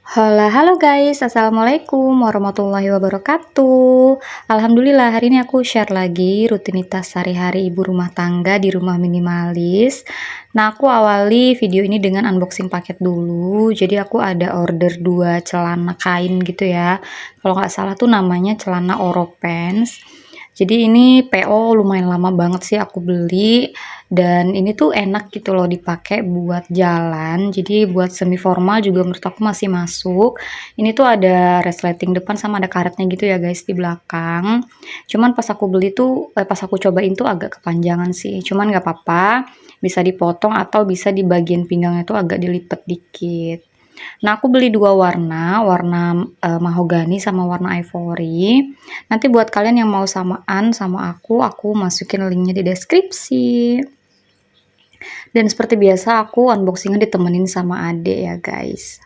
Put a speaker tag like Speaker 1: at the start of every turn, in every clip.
Speaker 1: Halo, halo guys, assalamualaikum warahmatullahi wabarakatuh. Alhamdulillah, hari ini aku share lagi rutinitas sehari-hari ibu rumah tangga di rumah minimalis. Nah, aku awali video ini dengan unboxing paket dulu. Jadi aku ada order 2 celana kain gitu ya. Kalau nggak salah tuh namanya celana Oropens. Jadi ini PO lumayan lama banget sih aku beli, dan ini tuh enak gitu loh dipakai buat jalan. Jadi buat semi formal juga menurut aku masih masuk. Ini tuh ada resleting depan sama ada karetnya gitu ya guys di belakang. Cuman pas aku beli tuh pas aku cobain tuh agak kepanjangan sih. Cuman nggak apa-apa, bisa dipotong atau bisa di bagian pinggangnya tuh agak dilipet dikit. Nah, aku beli 2 warna, mahogani sama warna ivory. Nanti buat kalian yang mau samaan sama aku masukin linknya di deskripsi. Dan seperti biasa aku unboxing ditemenin sama adek ya guys.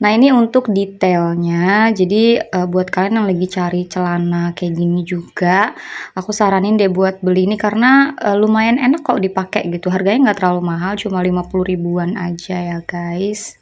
Speaker 1: Nah, ini untuk detailnya. Jadi buat kalian yang lagi cari celana kayak gini juga, aku saranin deh buat beli ini karena lumayan enak kok dipakai gitu. Harganya nggak terlalu mahal, cuma 50 ribuan aja ya guys.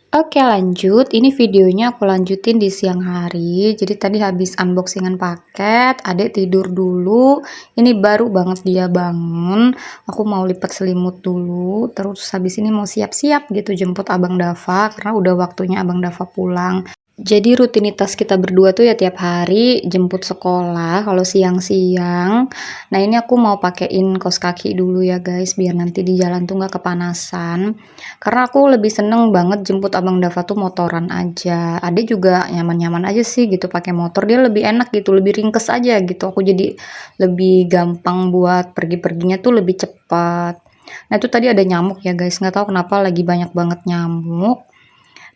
Speaker 1: Oke lanjut, ini videonya aku lanjutin di siang hari. Jadi tadi habis unboxingan paket, adek tidur dulu. Ini baru banget dia bangun. Aku mau lipat selimut dulu, terus habis ini mau siap-siap gitu jemput Abang Dava karena udah waktunya Abang Dava pulang. Jadi rutinitas kita berdua tuh ya tiap hari jemput sekolah kalau siang-siang. Nah, ini aku mau pakein kaos kaki dulu ya guys biar nanti di jalan tuh nggak kepanasan. Karena aku lebih seneng banget jemput Abang Dava tuh motoran aja. Ade juga nyaman-nyaman aja sih gitu pakai motor. Dia lebih enak gitu, lebih ringkes aja gitu. Aku jadi lebih gampang buat pergi-perginya tuh lebih cepat. Nah, itu tadi ada nyamuk ya guys. Nggak tahu kenapa lagi banyak banget nyamuk.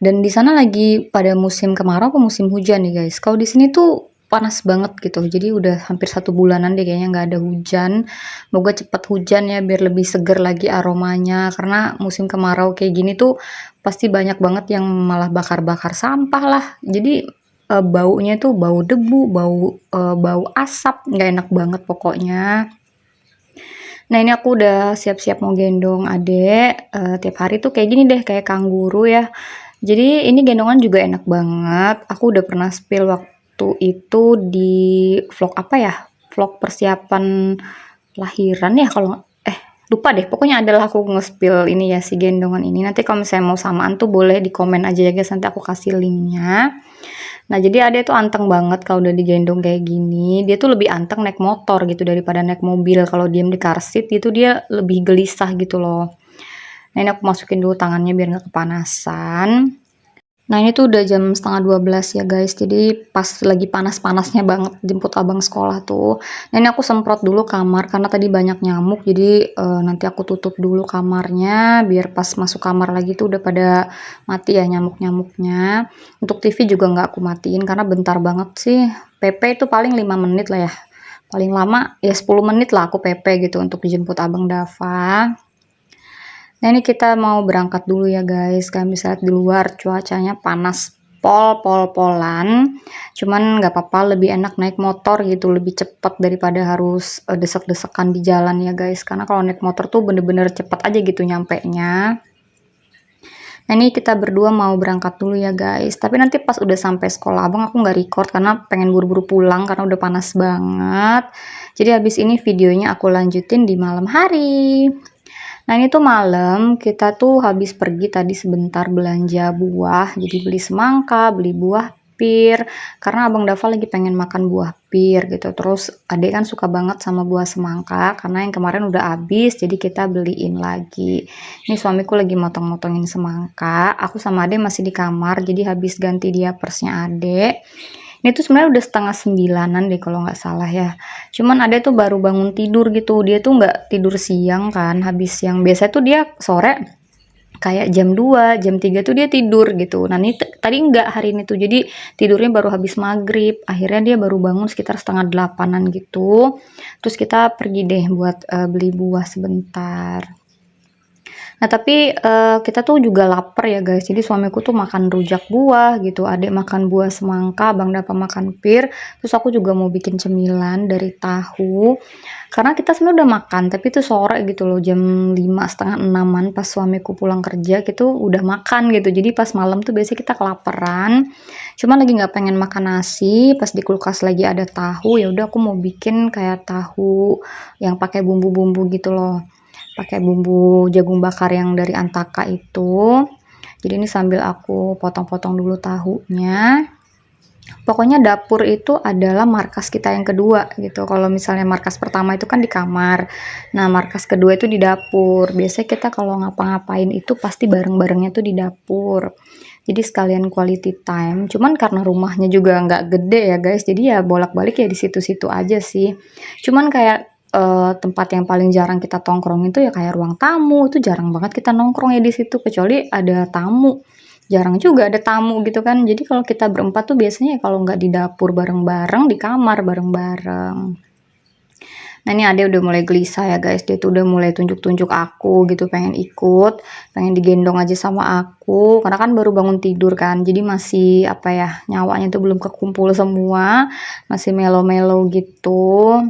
Speaker 1: Dan di sana lagi pada musim kemarau atau musim hujan nih guys. Kalau di sini tuh panas banget gitu. Jadi udah hampir 1 bulanan deh kayaknya nggak ada hujan. Moga cepet hujan ya biar lebih seger lagi aromanya. Karena musim kemarau kayak gini tuh pasti banyak banget yang malah bakar-bakar sampah lah. Jadi baunya tuh bau debu, bau asap, nggak enak banget pokoknya. Nah, ini aku udah siap-siap mau gendong adek. Tiap hari tuh kayak gini deh, kayak kanguru ya. Jadi ini gendongan juga enak banget. Aku udah pernah spill waktu itu di vlog apa ya? Vlog persiapan lahiran ya kalau lupa deh. Pokoknya adalah aku nge-spill ini ya si gendongan ini. Nanti kalau misalnya mau samaan tuh boleh di komen aja ya guys. Nanti aku kasih linknya. Nah, jadi Ade tuh anteng banget kalau udah digendong kayak gini. Dia tuh lebih anteng naik motor gitu daripada naik mobil. Kalau diem di car seat itu dia lebih gelisah gitu loh. Nah, ini aku masukin dulu tangannya biar nggak kepanasan. Nah, ini tuh udah jam setengah 12 ya guys. Jadi pas lagi panas-panasnya banget jemput abang sekolah tuh. Nah, ini aku semprot dulu kamar karena tadi banyak nyamuk. Jadi nanti aku tutup dulu kamarnya biar pas masuk kamar lagi tuh udah pada mati ya nyamuk-nyamuknya. Untuk TV juga nggak aku matiin karena bentar banget sih. PP itu paling 5 menit lah ya. Paling lama ya 10 menit lah aku PP gitu untuk jemput abang Dava. Nah, ini kita mau berangkat dulu ya guys. Kalian bisa lihat di luar cuacanya panas pol-pol-polan. Cuman nggak apa-apa, lebih enak naik motor gitu, lebih cepat daripada harus desek-desekan di jalan ya guys. Karena kalau naik motor tuh bener-bener cepat aja gitu nyampenya. Nah, ini kita berdua mau berangkat dulu ya guys. Tapi nanti pas udah sampai sekolah abang aku nggak record karena pengen buru-buru pulang karena udah panas banget. Jadi habis ini videonya aku lanjutin di malam hari. Nah, ini tuh malam kita tuh habis pergi tadi sebentar belanja buah. Jadi beli semangka, beli buah pir. Karena Abang Dava lagi pengen makan buah pir gitu. Terus adek kan suka banget sama buah semangka. Karena yang kemarin udah habis, jadi kita beliin lagi. Ini suamiku lagi motong-motongin semangka. Aku sama adek masih di kamar, jadi habis ganti diapersnya adek. Ini tuh sebenarnya udah setengah 9-an deh kalau nggak salah ya. Cuman ada tuh baru bangun tidur gitu. Dia tuh nggak tidur siang kan. Habis siang biasa tuh dia sore kayak jam 2, jam 3 tuh dia tidur gitu. Nah, ini tadi nggak hari ini tuh. Jadi tidurnya baru habis maghrib. Akhirnya dia baru bangun sekitar setengah 8-an gitu. Terus kita pergi deh buat beli buah sebentar. Nah, tapi, kita tuh juga lapar ya, guys. Jadi suamiku tuh makan rujak buah gitu, adik makan buah semangka, Bang Dapa makan pir, terus aku juga mau bikin cemilan dari tahu. Karena kita sebenarnya udah makan, tapi itu sore gitu loh, jam 5 setengah 6-an pas suamiku pulang kerja gitu udah makan gitu. Jadi pas malam tuh biasanya kita kelaparan, cuman lagi nggak pengen makan nasi, pas di kulkas lagi ada tahu, ya udah aku mau bikin kayak tahu yang pakai bumbu-bumbu gitu loh. Pakai bumbu jagung bakar yang dari Antaka itu. Jadi ini sambil aku potong-potong dulu tahunya. Pokoknya dapur itu adalah markas kita yang kedua gitu. Kalau misalnya markas pertama itu kan di kamar. Nah, markas kedua itu di dapur. Biasanya kita kalau ngapa-ngapain itu pasti bareng-barengnya tuh di dapur. Jadi sekalian quality time. Cuman karena rumahnya juga nggak gede ya guys. Jadi ya bolak-balik ya di situ-situ aja sih. Cuman kayak tempat yang paling jarang kita tongkrong itu ya kayak ruang tamu. Itu jarang banget kita nongkrong ya di situ kecuali ada tamu. Jarang juga ada tamu gitu kan. Jadi kalau kita berempat tuh biasanya ya kalau nggak di dapur bareng-bareng, di kamar bareng-bareng. Nah ini Ade udah mulai gelisah ya guys, dia tuh udah mulai tunjuk-tunjuk aku gitu, pengen ikut, pengen digendong aja sama aku, karena kan baru bangun tidur kan, jadi masih apa ya, nyawanya tuh belum kekumpul semua, masih melo-melo gitu.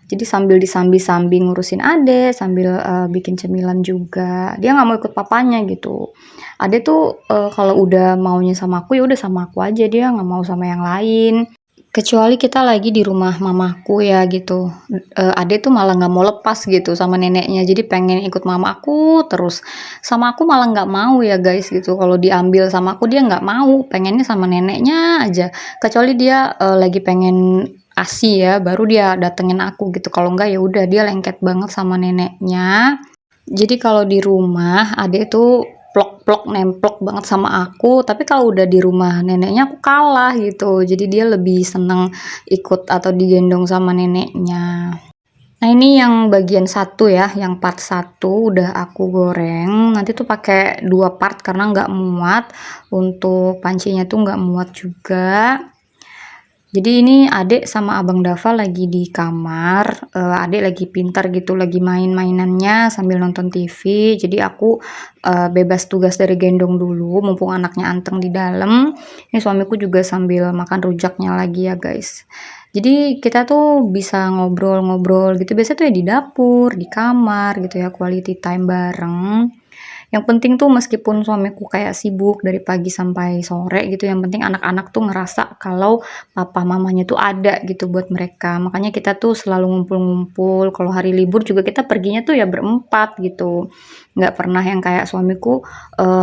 Speaker 1: Jadi sambil disambi-sambi ngurusin Ade, sambil bikin cemilan juga. Dia nggak mau ikut papanya gitu. Ade tuh kalau udah maunya sama aku ya udah sama aku aja, dia nggak mau sama yang lain. Kecuali kita lagi di rumah mamaku ya gitu. Ade tuh malah nggak mau lepas gitu sama neneknya. Jadi pengen ikut mamaku terus. Sama aku malah nggak mau ya guys gitu. Kalau diambil sama aku dia nggak mau. Pengennya sama neneknya aja. Kecuali dia lagi pengen ASI ya, baru dia datengin aku gitu. Kalau enggak ya udah dia lengket banget sama neneknya. Jadi kalau di rumah adek tuh plok-plok nemplok banget sama aku, tapi kalau udah di rumah neneknya aku kalah gitu. Jadi dia lebih seneng ikut atau digendong sama neneknya. Nah ini yang bagian satu ya, yang part satu udah aku goreng. Nanti tuh pakai dua part karena nggak muat. Untuk pancinya tuh nggak muat juga. Jadi ini adik sama abang Dava lagi di kamar, adik lagi pintar gitu, lagi main-mainannya sambil nonton TV. Jadi aku bebas tugas dari gendong dulu, mumpung anaknya anteng di dalam. Ini suamiku juga sambil makan rujaknya lagi ya guys. Jadi kita tuh bisa ngobrol-ngobrol gitu, biasa tuh ya di dapur, di kamar gitu ya, quality time bareng. Yang penting tuh meskipun suamiku kayak sibuk dari pagi sampai sore gitu, yang penting anak-anak tuh ngerasa kalau papa mamanya tuh ada gitu buat mereka. Makanya kita tuh selalu ngumpul-ngumpul. Kalau hari libur juga kita perginya tuh ya berempat gitu. Nggak pernah yang kayak suamiku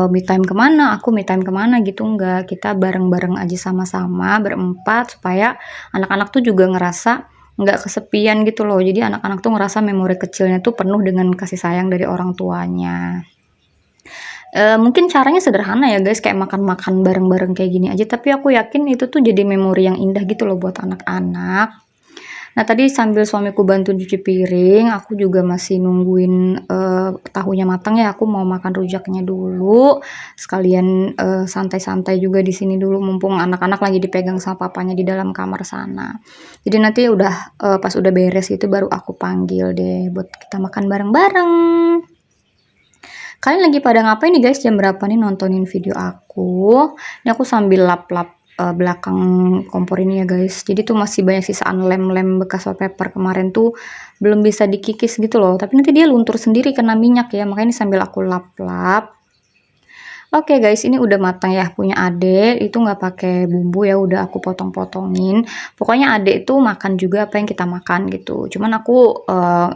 Speaker 1: me time kemana, aku me time kemana gitu. Nggak. Kita bareng-bareng aja sama-sama berempat supaya anak-anak tuh juga ngerasa nggak kesepian gitu loh. Jadi anak-anak tuh ngerasa memori kecilnya tuh penuh dengan kasih sayang dari orang tuanya. Mungkin caranya sederhana ya guys, kayak makan-makan bareng-bareng kayak gini aja, tapi aku yakin itu tuh jadi memori yang indah gitu loh buat anak-anak. Nah tadi sambil suamiku bantu cuci piring, aku juga masih nungguin tahunya matang ya, aku mau makan rujaknya dulu, sekalian santai-santai juga di sini dulu, mumpung anak-anak lagi dipegang sama papanya di dalam kamar sana. Jadi nanti udah pas udah beres itu baru aku panggil deh buat kita makan bareng-bareng. Kalian lagi pada ngapain nih guys? Jam berapa nih nontonin video aku? Ini aku sambil lap-lap belakang kompor ini ya guys. Jadi tuh masih banyak sisaan lem-lem bekas wallpaper kemarin tuh belum bisa dikikis gitu loh. Tapi nanti dia luntur sendiri kena minyak ya. Makanya ini sambil aku lap-lap. Oke guys, ini udah matang ya punya adek, itu nggak pakai bumbu ya, udah aku potong-potongin. Pokoknya adek itu makan juga apa yang kita makan gitu. Cuman aku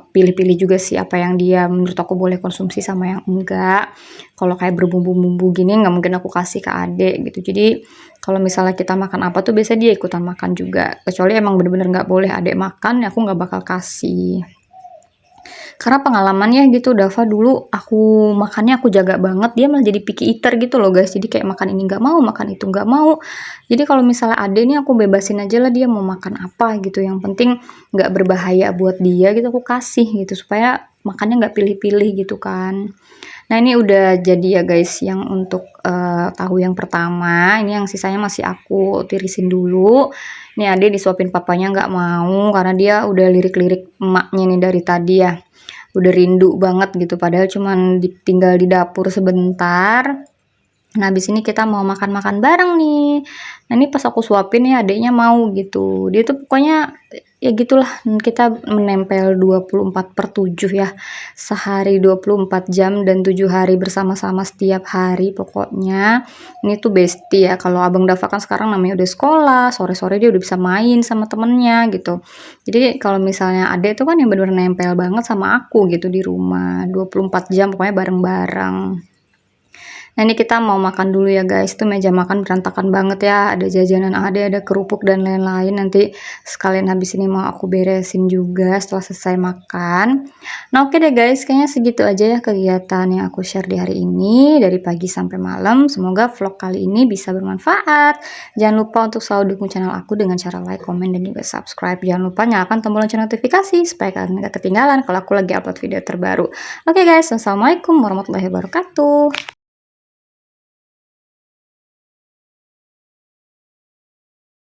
Speaker 1: pilih-pilih juga sih apa yang dia menurut aku boleh konsumsi sama yang enggak. Kalau kayak berbumbu-bumbu gini nggak mungkin aku kasih ke adek gitu. Jadi kalau misalnya kita makan apa tuh biasanya dia ikutan makan juga. Kecuali emang bener-bener nggak boleh adek makan, ya aku nggak bakal kasih. Karena pengalamannya gitu, Dava dulu aku makannya aku jaga banget, dia malah jadi picky eater gitu loh guys. Jadi kayak makan ini nggak mau, makan itu nggak mau. Jadi kalau misalnya ada ini aku bebasin aja lah dia mau makan apa gitu. Yang penting nggak berbahaya buat dia gitu aku kasih gitu supaya makannya nggak pilih-pilih gitu kan. Nah ini udah jadi ya guys yang untuk tahu yang pertama. Ini yang sisanya masih aku tirisin dulu. Ini Ade disuapin papanya nggak mau karena dia udah lirik-lirik emaknya nih dari tadi ya. udah rindu banget gitu, padahal cuman tinggal di dapur sebentar. Nah, habis ini kita mau makan-makan bareng nih. Nah, ini pas aku suapin nih adiknya mau gitu. Dia tuh pokoknya ya gitulah, kita menempel 24/7 ya. Sehari 24 jam dan 7 hari bersama-sama setiap hari pokoknya. Ini tuh bestie ya. Kalau Abang Dava kan sekarang namanya udah sekolah, sore-sore dia udah bisa main sama temennya gitu. Jadi kalau misalnya adek tuh kan yang bener-bener nempel banget sama aku gitu di rumah. 24 jam pokoknya bareng-bareng. Nah, ini kita mau makan dulu ya guys. Tuh meja makan berantakan banget ya. Ada jajanan ada kerupuk dan lain-lain. Nanti sekalian habis ini mau aku beresin juga setelah selesai makan. Nah, oke deh guys. Kayaknya segitu aja ya kegiatan yang aku share di hari ini. Dari pagi sampai malam. Semoga vlog kali ini bisa bermanfaat. Jangan lupa untuk selalu dukung channel aku dengan cara like, komen, dan juga subscribe. Jangan lupa nyalakan tombol lonceng notifikasi supaya kalian gak ketinggalan kalau aku lagi upload video terbaru. Oke guys. Wassalamualaikum warahmatullahi wabarakatuh.